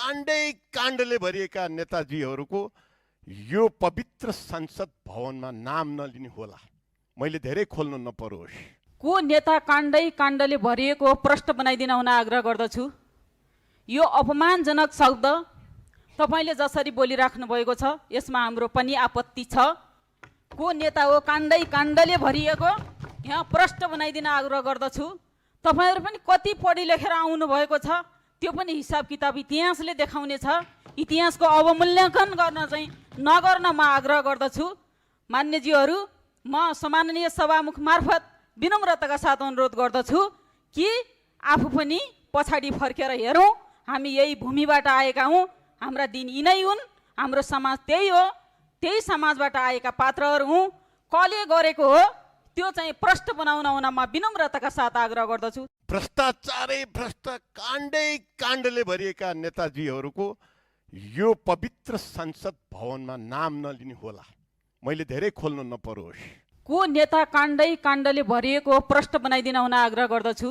काण्डै काण्डले भरिएका नेताजीहरूको यो पवित्र संसद भवनमा नाम नलिने होला। मैले धेरै खोल्नु नपरोस्। को नेता काण्डै काण्डले भरिएको प्रश्न बनाइदिन हुन आग्रह गर्दछु। यो अपमानजनक शब्द तपाईले जसरी बोलिराख्नु भएको छ यसमा हाम्रो पनि आपत्ति छ। को नेता हो काण्डै काण्डले भरिएको, यहाँ प्रश्न बनाइदिन आग्रह गर्दछु। तपाईहरु पनि कति पढी लेखेर आउनु भएको छ त्यो पनि हिसाब किताब इतिहासले देखाउने छ। इतिहासको अवमूल्यांकन गर्न चाहिँ नगर्न म आग्रह गर्दछु। मान्यज्यूहरू, म सम्माननीय सभामुख मार्फत विनम्रताका साथ अनुरोध गर्दछु कि आफू पनि पछाडि फर्केर हेरौँ। हामी यही भूमिबाट आएका हौँ, हाम्रा दिन यिनै हुन्, हाम्रो समाज त्यही हो, त्यही समाजबाट आएका पात्रहरू हौँ। कसले गरेको हो त्यो चाहिँ प्रश्न बनाउन हुन म विनम्रताका साथ आग्रह गर्दछु। भ्रष्टाचारै भ्रष्ट काण्डै काण्डले भरिएका नेताजीहरूको यो पवित्र संसद भवनमा नाम नलिने होला। मैले धेरै खोल्नु नपरोस्। को नेता काण्डै काण्डले भरिएको प्रश्न बनाइदिन हुन आग्रह गर्दछु।